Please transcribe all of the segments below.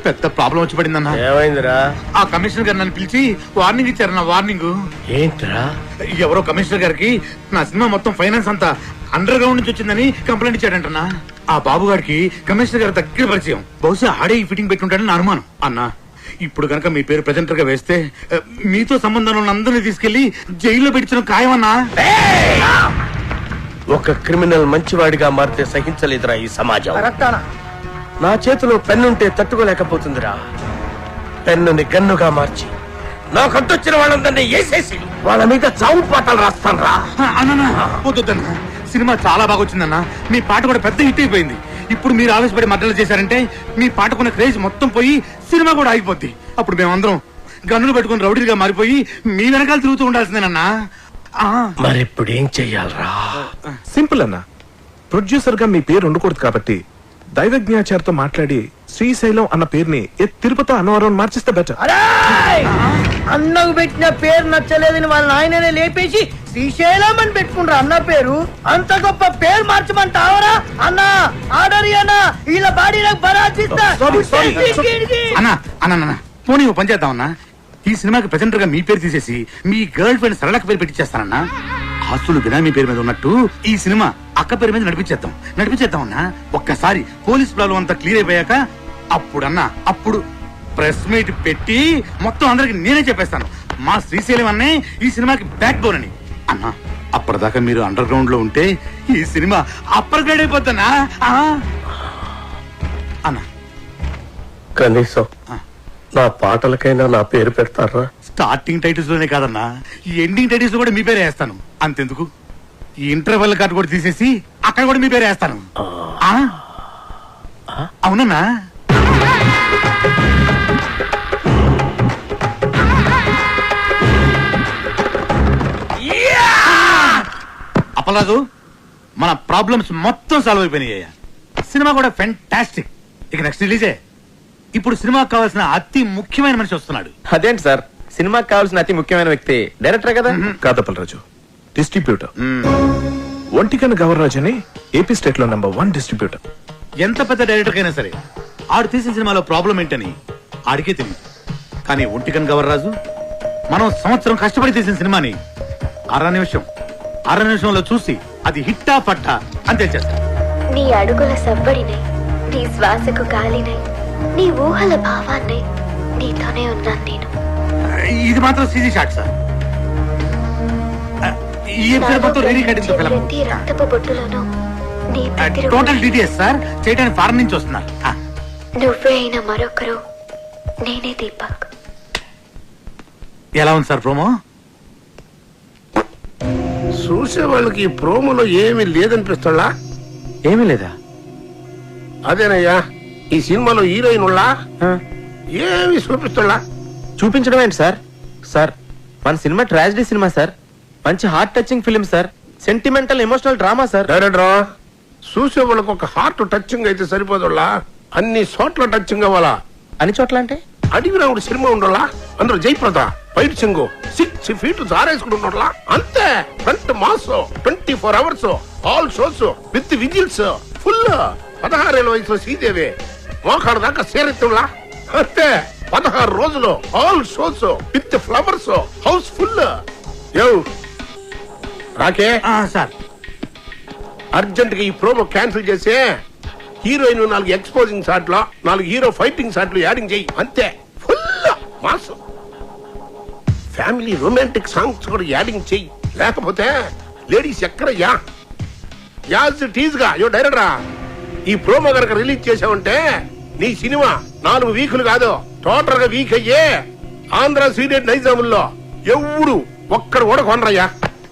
పెద్ద ప్రాబ్లం వచ్చి పడిందన్నా. ఏమైందిరా? ఆ కమిషనర్ గారు నన్ను పిలిచి వార్నింగ్ ఇచ్చారన్న. వార్నింగ్ ఏంట్రా? ఎవరో కమిషనర్ గారికి నా సినిమా మొత్తం ఫైనాన్స్ అంతా అండర్ గ్రౌండ్ నుంచి వచ్చిందని కంప్లైంట్ ఇచ్చాడంటన్నా. ఆ బాబు గారికి కమిషనర్ గారి దగ్గర పరిచయం. బహుశా ఆడే ఈ ఫిట్టింగ్ పెట్టుంటాడని నా అనుమానం. అన్నా, ఇప్పుడు కనుక మీ పేరు ప్రెజెంటర్ గా వేస్తే మీతో సంబంధం ఉన్న అందరినీ తీసుకెళ్లి జైల్లో పెట్టించడం ఖాయమన్నా. ఒక క్రిమినల్ మంచివాడిగా మారితే సహించలేదురా ఈ సమాజం. నా చేతిలో పెన్నుంటే తట్టుకోలేకపోతుందిరా. పెన్నుని గన్నుగా మార్చి నాకు అడ్డొచ్చిన వాళ్ళందరినీ వేసేసి వాళ్ళ మీద చావు పాటలు రాస్తాను రా. వద్దన్నా, సినిమా చాలా బాగా వచ్చిందన్నా. మీ పాట కూడా పెద్ద హిట్ అయిపోయింది. ఇప్పుడు మీరు ఆవేశపడి మద్దతు చేశారంటే మీ పాటకున్న క్రేజ్ మొత్తం పోయి సినిమా కూడా ఆగిపోద్ది. అప్పుడు మేమందరం గన్నులు పెట్టుకుని రౌడీలుగా మారిపోయి మీ వెనకాల తిరుగుతూ ఉండాల్సిందేనన్నా. మరి ఇప్పుడు ఏం చెయ్యాలరా? సింపుల్ అన్నా. ప్రొడ్యూసర్ గా మీ పేరు ఉండకూడదు కాబట్టి దైవజ్ఞాచారితో మాట్లాడి శ్రీశైలం అన్న పేరుని తిరుపతి అన్నవరం మార్చిస్తే బెటర్. అన్నకు పెట్టిన పేరు నచ్చలేదని వాళ్ళ ఆయననే లేపేసి శ్రీశైలం అని పెట్టుకుంటారు అన్న పేరు. అంత గొప్ప పేరు మార్చమంటావరా అన్న? ఆర్డర్ అన్నా, వీళ్ళ బాడీలకు బరాచిస్తా. అన్నా అన్న పోనీ ఓ పని చేద్దామన్నా. ఈ సినిమాకి ప్రెజెంటర్ గా మీ పేరు తీసేసి మీ గర్ల్ ఫ్రెండ్ సరళక్క పేరు పెట్టించేస్తానన్నా. ఆస్తులు బినామీ పేరు మీద ఉన్నట్టు ఈ సినిమా అక్క పేరు మీద నడిపించేద్దాం అన్నా. ఒక్కసారి పోలీస్ ప్రాబ్లం అంతా క్లియర్ అయిపోయాక అప్పుడు ప్రెస్ మీట్ పెట్టి మొత్తం అందరికి నేనే చెప్పేస్తాను మా శ్రీశైలం అన్నే ఈ సినిమాకి బ్యాక్ బోన్ అని. అన్నా, అప్పటిదాకా మీరు అండర్ గ్రౌండ్ లో ఉంటే ఈ సినిమా అప్పర్ గ్రేడ్ అయిపోతానా అన్నా? కనీసం నా పాటలకైనా నా పేరు పెడతారా? స్టార్టింగ్ టైటిల్స్ లోనే కాదన్నా, ఈ ఎండింగ్ టైటిల్స్ కూడా మీ పేరే వేస్తాను. అంతెందుకు, ఈ ఇంటర్వెల్ కార్డు కూడా తీసేసి అక్కడ కూడా మీ పేరే వేస్తాను. అవునన్నా? అప్పలాదు, మన ప్రాబ్లమ్స్ మొత్తం సాల్వ్ అయిపోయినాయి. సినిమా కూడా ఫెంటాస్టిక్. ఇక నెక్స్ట్ రిలీజే. ఇప్పుడు సినిమాకి కావాల్సిన అతి ముఖ్యమైన మనిషి వస్తున్నాడు. అదేంటి సార్, సినిమాకి కావాల్సిన అతి ముఖ్యమైన వ్యక్తి డైరెక్టర్ కదా? కాదప్పలరాజు, డిస్ట్రిబ్యూటర్. ఒంటికన్ గవర్రాజు అని ఏపీ స్టేట్ లో నెంబర్ 1 డిస్ట్రిబ్యూటర్. ఎంత పెద్ద డైరెక్టర్ అయినా సరే ఆడు తీసిన సినిమాలో ప్రాబ్లం ఏంటని ఆడికే తెలియదు. కానీ ఒంటికన్ గవర్రాజు మనం సంవత్సరం కష్టపడి తీసిన సినిమాని అర నిమిషంలో చూసి అది హిట్టా పట్టా అని తెలిచేస్తాడు. నీ అడుగుల సవ్వడినై, నీ శ్వాసకు గాలినై, నీ ఊహల భావాన్ని నీతోనే ఉన్నాను నేను. ఇది మాత్రం సీజీ షాట్ సార్. ఈ ఎపిసోడ్ మొత్తం రీ రికార్డింగ్ ఫిల్మ్. ప్రతి రక్తపు బొట్టులోనూ నీ ప్రతిరూపం. టోటల్ డీటెయిల్స్ సార్ చేయడానికి ఫారెన్ నుంచి వస్తున్నారు. నువ్వే అయిన మరొకరు నేనే దీపక్. ఎలా ఉంది సార్ ప్రోమో? చూసే వాళ్ళకి ఈ ప్రోమోలో ఏమీ లేదనిపిస్తుందా? ఏమీ లేదా? అదేనయ్యా, ఈ సినిమాలో హీరోయిన్ ఉళ్ళా ఏమి చూపిస్తుందా? చూపించడం ఏంటి సార్? సార్, మన సినిమా ట్రాజడీ సినిమా సార్. మంచి heart touching film sir. Sentimental emotional drama sir. డైరెక్టరా, చూసే వాళ్ళకి ఒక హార్ట్ టచింగ్ అయితే సరిపోదులా, అన్ని చోట్ల టచింగ్ అవ్వాలా. అన్ని చోట్ల అంటే? అడిగి రావుడు సినిమా ఉండాలా, అందులో జయప్రద ఫైట్ సింగ్ 6 feet జారేసుకుని ఉండాలా. అంతే. Front mass 24 hours all shows with whistles full. 16 ఏళ్ల వయసులో శ్రీదేవి మోకాడు దాకా సేరెత్తులా. అంతే. 16 రోజులు all shows with flowers house full. రాకే సార్, అర్జెంట్ గా ఈ ప్రోమో క్యాన్సిల్ చేసి హీరోయిన్ 4 ఎక్స్పోజింగ్ షాట్లు, 4 హీరో ఫైటింగ్ షాట్లు యాడింగ్ చేయి. అంతే. Full mass. Family romantic songs కూడా యాడింగ్ చెయ్యి. లేకపోతే లేడీస్ ఎక్కడయ్యా? యాజ్ టీజ్ గా డైరెక్టరా, ఈ ప్రోమో కనుక రిలీజ్ చేసావంటే నీ సినిమా 4 వీకులు కాదు, టోటల్ గా వీక్ అయ్యే ఆంధ్ర సీడెడ్ నైజాముల్లో ఎవడు ఒక్కడు కూడా కొనరయ్యా.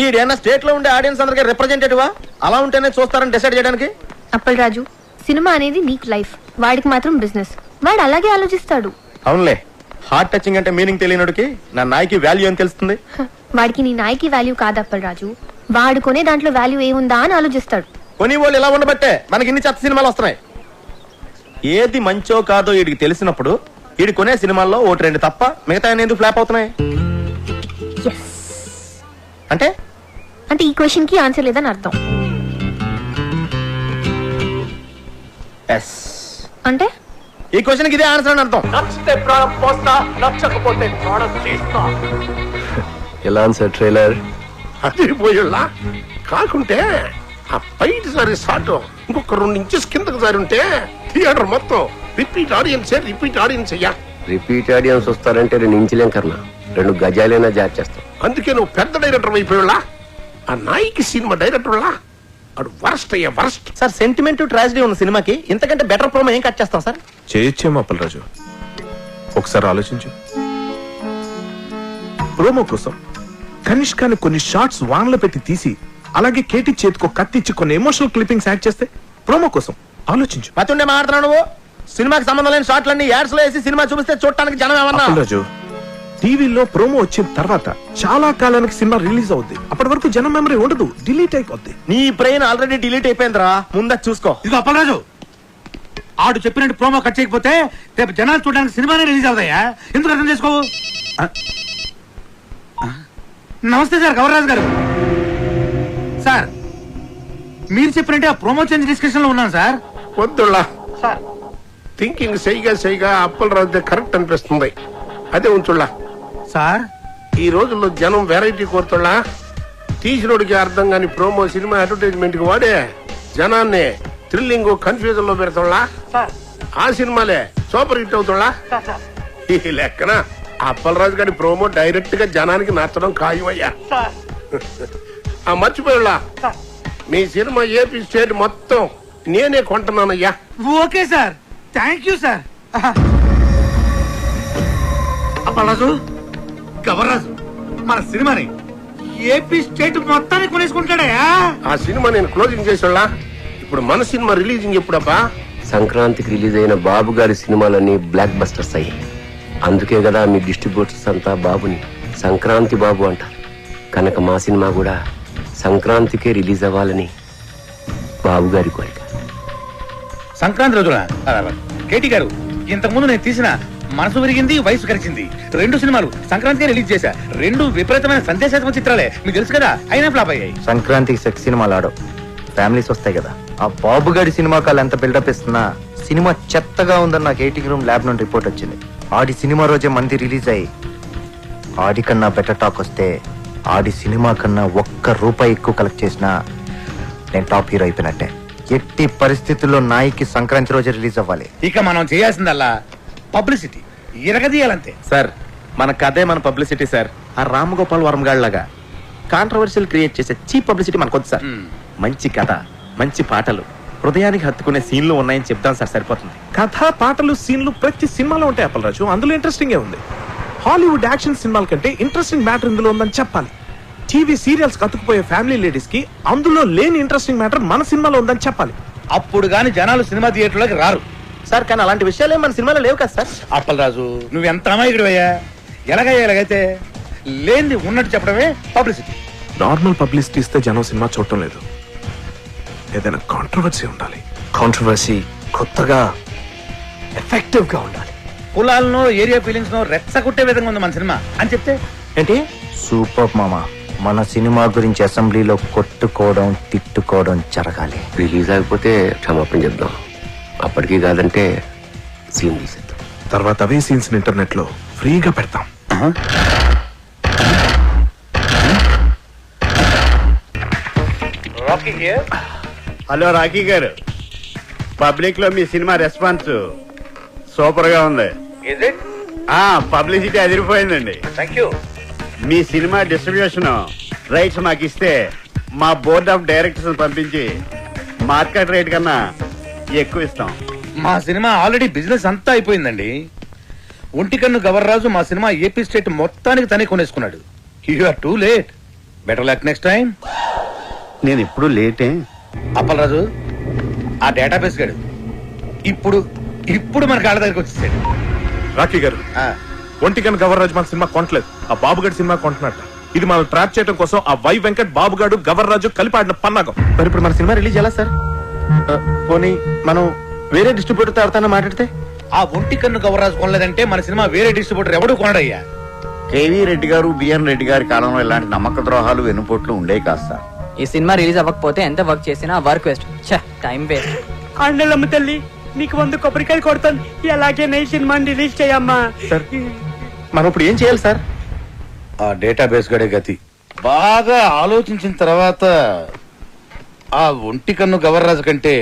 ఈడేనా స్టేట్ లో ఉండే ఆడియన్స్ అందరికీ రిప్రజెంటేటివా? అలా ఉంటేనే చూస్తారని డిసైడ్ చేయడానికి? అప్పలరాజు, సినిమా అనేది నీకు లైఫ్, వాడికి మాత్రం బిజినెస్. వాడు అలాగే ఆలోచిస్తాడు. అవునులే, హార్ట్ టచింగ్ అంటే మీనింగ్ తెలియనుడికి నా నాయకి వాల్యూ అని తెలుస్తుంది. వాడికి నీ నాయకి వాల్యూ కాదు అప్పలరాజు, వాడు కొనే దాంట్లో వాల్యూ ఏముందా అని ఆలోచిస్తాడు. కొని వాళ్ళు ఇలా ఉండబట్టే మనకి ఇన్ని చెత్త సినిమాలు వస్తున్నాయి. ఏది మంచో కాదో వీడికి తెలిసినప్పుడు వీడి కొనే సినిమాల్లో 1-2 తప్ప మిగతా ఎందుకు ఫ్లాప్ అవుతున్నాయి? అంటే అంటే ఈ క్వశ్చన్ కి ఆన్సర్ లేదని అర్థం. ఎస్ అంటే ఈ క్వశ్చన్ ఇదే ఆన్సర్ అని అర్థం. నచ్చితే ప్రాణం పోస్తా, నచ్చకపోతే ప్రాణం తీస్తా. ఎలా సార్ ట్రైలర్? అది పోయిళ్ళా కాకుంటే ఆ బయట సారి సాటు ఇంకొక 2 ఇంచెస్ కిందకు సారి ఉంటే థియేటర్ మొత్తం రిపీట్ ఆడియన్స్ అయ్యా. రిపీట్ ఆడియన్స్ వస్తారంటే 2 ఇంచులేం కర్ణ, 2 గజాలైనా జార్ చేస్తాం. అందుకే నువ్వు పెద్ద డైరెక్టర్ అయిపోయిళ్ళా. ఆ నాయకి సినిమా డైరెక్టర్లా అడు వరస్ట్ అయ్యా, వరస్ట్. సార్ సెంటిమెంట్ ట్రాజడీ ఉన్న సినిమాకి ఇంతకంటే బెటర్ ప్రోమో ఏం కట్ చేస్తాం సార్? చేయొచ్చేమో అప్పలరాజు, ఒకసారి ఆలోచించు. ప్రోమో కోసం కనిష్కాని కొన్ని షార్ట్స్ వాన్లో పెట్టి తీసి అలాగే కేటీ చేతికో కత్తిచ్చి కొన్ని ఎమోషనల్ క్లిప్పింగ్స్ యాడ్ చేస్తే ప్రోమో కోసం ఆలోచించు. మతుండే మాట్లాడుతున్నావు నువ్వు. సినిమాకి సంబంధం లేని షార్ట్లన్నీ యాడ్స్ లో వేసి సినిమా చూపిస్తే చూడటానికి జనం ఏమన్నా? అప్పలరాజు, టీవీలో ప్రోమో వచ్చిన తర్వాత చాలా కాలానికి సినిమా రిలీజ్ అవుద్ది. అప్పటి వరకు జనం మెమరీ ఉండదు, డిలీట్ అయిపోద్ది. నీ బ్రెయిన్ ఆల్రెడీ డిలీట్ అయిపోయిందిరా, ముందు చూసుకో. ఇదిగో అప్పలరాజు, ఆడు చెప్పినట్టు ప్రోమో కట్ చేయకపోతే రేపు జనాలు చూడడానికి సినిమానే రిలీజ్ అవుతాయా? ఎందుకు అర్థం చేసుకోవు? నమస్తే సార్, గవర్రాజు గారు. సార్ మీరు చెప్పినట్టే ఆ ప్రోమో చేంజ్ డిస్కషన్ లో ఉన్నాను సార్. వద్దుళ్ళా థింకింగ్ సైగా అప్పలరాజు కరెక్ట్ అనిపిస్తుంది. అదే ఉంచుళ్ళా సార్. ఈ రోజుల్లో జనం వెరైటీ కోరుతుళ్ళా. తీసినోడికి అర్థం కాని ప్రోమో సినిమా అడ్వర్టైజ్మెంట్ కి వాడే జనాన్ని థ్రిల్లింగ్ కన్ఫ్యూజన్ లో పెడతాళ్ళా. ఆ సినిమాలే సూపర్ హిట్ అవుతాళ్ళా. ఈ లెక్కన అప్పలరాజు గారి ప్రోమో డైరెక్ట్ గా జనానికి నచ్చడం ఖాయమయ్యా. మర్చిపోయాళ్ళా, మీ సినిమా ఏపీ స్టేట్ మొత్తం నేనే కొంటున్నానయ్యా. Okay sir, thank you sir. Appalaraju, Gavarraju మన సినిమాని ఏపీ స్టేట్ మొత్తాన్ని కొనేసుకుంటాడయా. ఆ సినిమా నేను క్లోజింగ్ చేసేళ్ళా. ఇప్పుడు మన సినిమా రిలీజింగ్ ఎప్పుడబ్బా? సంక్రాంతికి రిలీజ్ అయిన బాబు గారి సినిమాలన్నీ బ్లాక్ బస్టర్స్ అయ్యాయి. అందుకే కదా మీ డిస్ట్రిబ్యూటర్స్ అంతా బాబుని సంక్రాంతి బాబు అంటారు. కనుక మా సినిమా కూడా సంక్రాంతికే రిలీజ్ అవ్వాలని బాబు గారి కోరిక. సంక్రాంతి రోజున కేటీ గారు, ఇంతకు ముందు నేను తీసిన మనసు విరిగింది వయసు కరిచింది 2 సినిమాలు సంక్రాంతికే రిలీజ్ చేశా. 2 విపరీతమైన సందేశాత్మక చిత్రాలే, మీకు తెలుసు కదా, అయినా ఫ్లాప్ అయ్యాయి. సంక్రాంతికి సెక్స్ సినిమాలు ఆడవు, ఫ్యామిలీస్ వస్తాయి కదా. ఆ బాబు గారి సినిమా కాలు ఎంత బిల్డప్ ఇస్తున్నా సినిమా చెత్తగా ఉందని నాకు 80 రూమ్ ల్యాబ్ నుండి రిపోర్ట్ వచ్చింది. ఆడి సినిమా రోజే మంది రిలీజ్ అయ్యి ఆడి కన్నా బెటర్ టాక్ వస్తే ఆడి సినిమా కన్నా ₹1 ఎక్కువ కలెక్ట్ చేసినా నేను టాప్ హీరో అయిపోయినట్టే. ఎట్టి పరిస్థితుల్లో నాయికి సంక్రాంతి రోజే రిలీజ్ అవ్వాలి. ఇక మనం చేయాల్సిందల్లా పబ్లిసిటీ ఇరగదీయాలంతే. సార్ మన కథే మన పబ్లిసిటీ సార్. ఆ రామగోపాల్ వర్మ గాళ్ళగా కాంట్రవర్షియల్ క్రియేట్ చేసే చీప్ పబ్లిసిటీ మనకొద్దు సార్. మంచి కథ, మంచి పాటలు, హృదయానికి హత్తుకునే సీన్లు ఉన్నాయని చెప్తాను సార్, సరిపోతుంది. కథ, పాటలు, సీన్లు ప్రతి సినిమాలో ఉంటాయి అప్పలరాజు. అందులో ఇంట్రెస్టింగ్ ఉంది. హాలీవుడ్ యాక్షన్ సినిమాల కంటే ఇంట్రెస్టింగ్ మ్యాటర్ ఇందులో ఉందని చెప్పాలి. టీవీ సీరియల్స్ కతుకుపోయే ఫ్యామిలీ లేడీస్ కి అందులో లేని ఇంట్రెస్టింగ్ మ్యాటర్ మన సినిమాలో ఉందని చెప్పాలి. అప్పుడు గాని జనాలు సినిమా థియేటర్లోకి రారు సార్. కానీ అలాంటి విషయాలు మన సినిమాలో లేవు కదా సార్. అప్పలరాజు, నువ్వెంత అమాయకుడు అయ్యా. ఎలాగైతే లేని ఉన్నట్టు చెప్పడమే పబ్లిసిటీ. నార్మల్ పబ్లిసిటీ ఇస్తే జనం సినిమా చూడటం లేదు. ఏదైనా కాంట్రవర్సీ ఉండాలి. కాంట్రవర్సీ కొత్తగా ఎఫెక్టివ్ గా ఉండాలి. కులాలను, ఏరియా ఫీలింగ్స్ రెచ్చగొట్టే విధంగా ఉంది మన సినిమా అని చెప్తే ఏంటి? సూపర్ మామ, మన సినిమా గురించి అసెంబ్లీలో కొట్టుకోవడం, తిట్టుకోవడం జరగాలి. రిలీజ్ అయిపోతే క్షమాపణ చెప్దాం. అప్పటికి కాదంటే సీన్ తీసేద్దాం. తర్వాత అవే సీన్స్ ఇంటర్నెట్ లో ఫ్రీగా పెడతాం. హలో రాకీ గారు, పబ్లిక్ లో మీ సినిమా రెస్పాన్స్ సూపర్ గా ఉంది. పబ్లిసిటీ అదిరిపోయిందండి. మీ సినిమా డిస్ట్రిబ్యూషన్ రైట్స్ మాకు ఇస్తే మా బోర్డ్ ఆఫ్ డైరెక్టర్స్ పంపించి మార్కెట్ రేట్ కన్నా ఎక్కువ ఇస్తాం. మా సినిమా ఆల్రెడీ బిజినెస్ అంతా అయిపోయిందండి. ఒంటికన్ను గవర్రాజు మా సినిమా ఏపీ స్టేట్ మొత్తానికి తనే కొనేసుకున్నాడు. You are too late. Better luck next time. నేను ఎప్పుడు లేటే. అప్పలరాజు, ఆ డేటాబేస్ గాడు ఇప్పుడు మన కాళ్ళ దగ్గరికి వచ్చేసాడు. రాకీ గారు, ఒంటికన్ గవర్రాజు మన సినిమా కొనట్లేదు, ఆ బాబుగాడి సినిమా కొంటున్నట్ట. ఇది మనం ట్రాప్ చేయడం కోసం ఆ వై వెంకట్, బాబుగాడు, గవర్రాజు కలిపాడిన పన్నాగం. మరి ఇప్పుడు మన సినిమా రిలీజ్ ఎలా సార్? పోనీ మనం వేరే డిస్ట్రిబ్యూటర్ తో ఎవరితో మాట్లాడితే? ఆ ఒంటికన్ను గవర్రాజు కొనలేదంటే మన సినిమా వేరే డిస్ట్రిబ్యూటర్ ఎవడు కొనడయ్యా. కేవీ రెడ్డి గారు, బిఎన్ రెడ్డి గారి కాలంలో ఇలాంటి నమ్మక ద్రోహాలు వెన్నుపోట్లు ఉండేవి కాదు సార్. ఈ సినిమా రిలీజ్ అవ్వకపోతే ఎంత వర్క్ చేసినా వర్క్ వేస్ట్, టైం వేస్ట్. అండలమ్మ తల్లి, నీకు 100 కొబ్బరికాయలు కొడతాను ఎలాగే ఈ సినిమాని రిలీజ్ చేయమ్మా. సార్ మనం ఇప్పుడు ఏం చేయాలి సార్? ఆ డేటాబేస్ గడే గతి. బాగా ఆలోచించిన తర్వాత ఆ ఒంటి కన్ను గవర్రాజు కంటే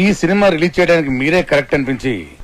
ఈ సినిమా రిలీజ్ చేయడానికి మీరే కరెక్ట్ అనిపించి